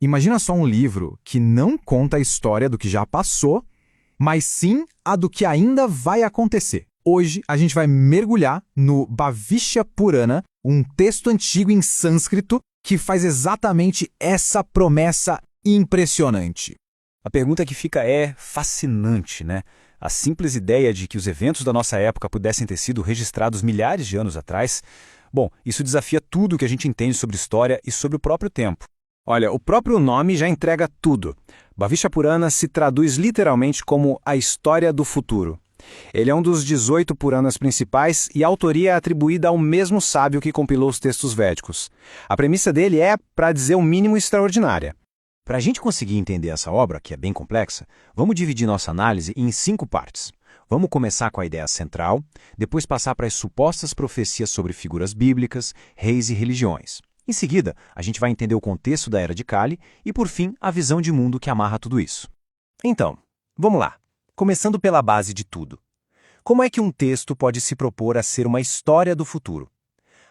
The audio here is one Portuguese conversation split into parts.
Imagina só um livro que não conta a história do que já passou, mas sim a do que ainda vai acontecer. Hoje a gente vai mergulhar no Bhavishya Purana, um texto antigo em sânscrito que faz exatamente essa promessa impressionante. A pergunta que fica é fascinante, né? A simples ideia de que os eventos da nossa época pudessem ter sido registrados milhares de anos atrás, bom, isso desafia tudo o que a gente entende sobre história e sobre o próprio tempo. Olha, o próprio nome já entrega tudo. Bhavishya Purana se traduz literalmente como a história do futuro. Ele é um dos 18 Puranas principais e a autoria é atribuída ao mesmo sábio que compilou os textos védicos. A premissa dele é, para dizer o mínimo, extraordinária. Para a gente conseguir entender essa obra, que é bem complexa, vamos dividir nossa análise em 5 partes. Vamos começar com a ideia central, depois passar para as supostas profecias sobre figuras bíblicas, reis e religiões. Em seguida, a gente vai entender o contexto da Era de Kali e, por fim, a visão de mundo que amarra tudo isso. Então, vamos lá. Começando pela base de tudo. Como é que um texto pode se propor a ser uma história do futuro?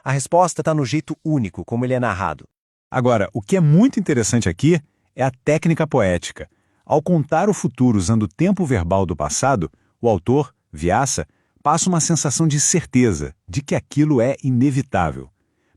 A resposta está no jeito único como ele é narrado. Agora, o que é muito interessante aqui é a técnica poética. Ao contar o futuro usando o tempo verbal do passado, o autor, Vyasa, passa uma sensação de certeza, de que aquilo é inevitável.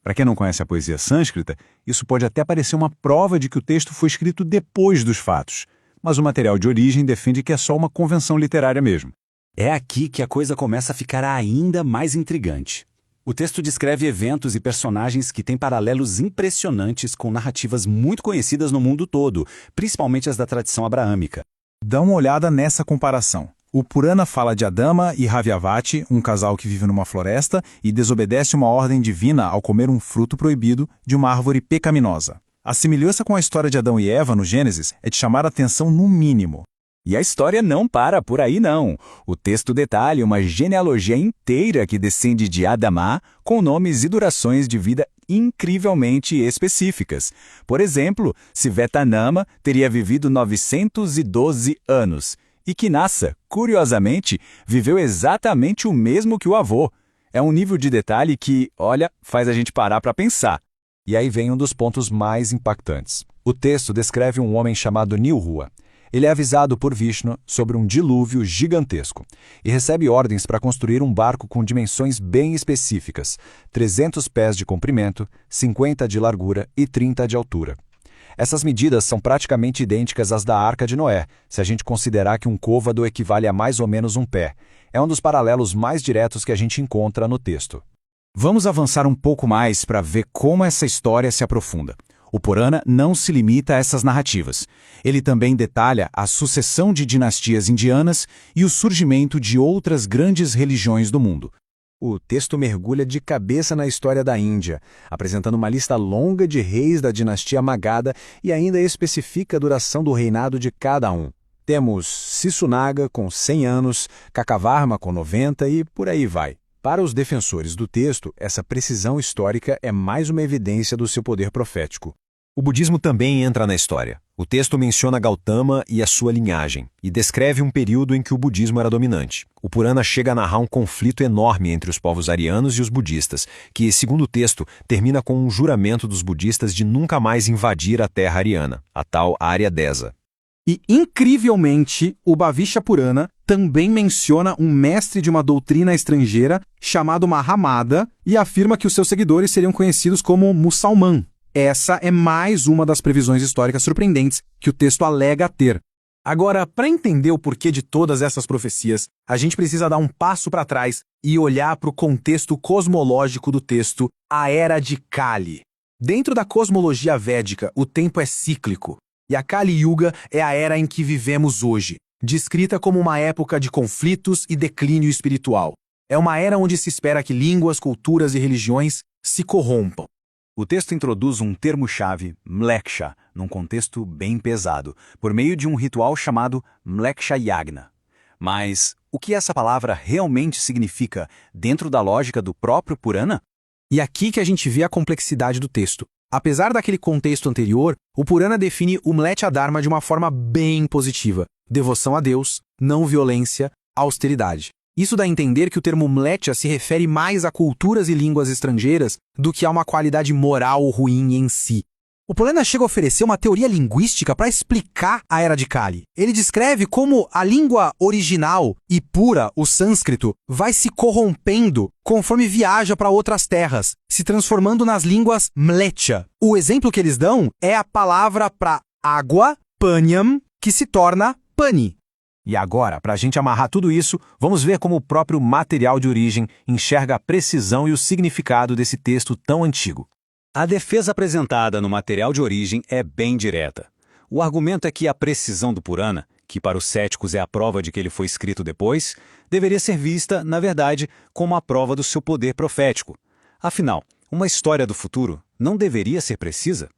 Para quem não conhece a poesia sânscrita, isso pode até parecer uma prova de que o texto foi escrito depois dos fatos, mas o material de origem defende que é só uma convenção literária mesmo. É aqui que a coisa começa a ficar ainda mais intrigante. O texto descreve eventos e personagens que têm paralelos impressionantes com narrativas muito conhecidas no mundo todo, principalmente as da tradição abraâmica. Dá uma olhada nessa comparação. O Purana fala de Adama e Ravyavati, um casal que vive numa floresta e desobedece uma ordem divina ao comer um fruto proibido de uma árvore pecaminosa. A semelhança com a história de Adão e Eva no Gênesis é de chamar a atenção no mínimo. E a história não para por aí, não. O texto detalha uma genealogia inteira que descende de Adama, com nomes e durações de vida incrivelmente específicas. Por exemplo, Svetanama teria vivido 912 anos, e Kinasa, curiosamente, viveu exatamente o mesmo que o avô. É um nível de detalhe que, olha, faz a gente parar para pensar. E aí vem um dos pontos mais impactantes. O texto descreve um homem chamado Nilrua. Ele é avisado por Vishnu sobre um dilúvio gigantesco e recebe ordens para construir um barco com dimensões bem específicas, 300 pés de comprimento, 50 de largura e 30 de altura. Essas medidas são praticamente idênticas às da Arca de Noé, se a gente considerar que um côvado equivale a mais ou menos um pé. É um dos paralelos mais diretos que a gente encontra no texto. Vamos avançar um pouco mais para ver como essa história se aprofunda. O Purana não se limita a essas narrativas. Ele também detalha a sucessão de dinastias indianas e o surgimento de outras grandes religiões do mundo. O texto mergulha de cabeça na história da Índia, apresentando uma lista longa de reis da dinastia Magadha e ainda especifica a duração do reinado de cada um. Temos Sisunaga com 100 anos, Kakavarma com 90 e por aí vai. Para os defensores do texto, essa precisão histórica é mais uma evidência do seu poder profético. O budismo também entra na história. O texto menciona Gautama e a sua linhagem, e descreve um período em que o budismo era dominante. O Purana chega a narrar um conflito enorme entre os povos arianos e os budistas, que, segundo o texto, termina com um juramento dos budistas de nunca mais invadir a terra ariana, a tal Arya Desa. E, incrivelmente, o Bhavishya Purana também menciona um mestre de uma doutrina estrangeira chamado Mahamada e afirma que os seus seguidores seriam conhecidos como muçulmã. Essa é mais uma das previsões históricas surpreendentes que o texto alega ter. Agora, para entender o porquê de todas essas profecias, a gente precisa dar um passo para trás e olhar para o contexto cosmológico do texto, a Era de Kali. Dentro da cosmologia védica, o tempo é cíclico. E a Kali Yuga é a era em que vivemos hoje, descrita como uma época de conflitos e declínio espiritual. É uma era onde se espera que línguas, culturas e religiões se corrompam. O texto introduz um termo-chave, mleksha, num contexto bem pesado, por meio de um ritual chamado Mleksha Yagna. Mas o que essa palavra realmente significa dentro da lógica do próprio Purana? E aqui que a gente vê a complexidade do texto. Apesar daquele contexto anterior, o Purana define o Mleccha Dharma de uma forma bem positiva. Devoção a Deus, não violência, austeridade. Isso dá a entender que o termo Mleccha se refere mais a culturas e línguas estrangeiras do que a uma qualidade moral ruim em si. O Purana chega a oferecer uma teoria linguística para explicar a Era de Kali. Ele descreve como a língua original e pura, o sânscrito, vai se corrompendo conforme viaja para outras terras, se transformando nas línguas mlecha. O exemplo que eles dão é a palavra para água, panyam, que se torna pani. E agora, para a gente amarrar tudo isso, vamos ver como o próprio material de origem enxerga a precisão e o significado desse texto tão antigo. A defesa apresentada no material de origem é bem direta. O argumento é que a precisão do Purana, que para os céticos é a prova de que ele foi escrito depois, deveria ser vista, na verdade, como a prova do seu poder profético. Afinal, uma história do futuro não deveria ser precisa?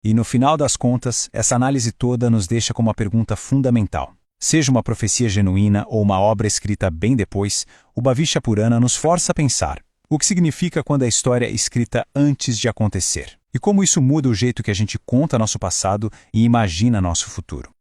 E no final das contas, essa análise toda nos deixa com uma pergunta fundamental. Seja uma profecia genuína ou uma obra escrita bem depois, o Bhavishya Purana nos força a pensar. O que significa quando a história é escrita antes de acontecer? E como isso muda o jeito que a gente conta nosso passado e imagina nosso futuro?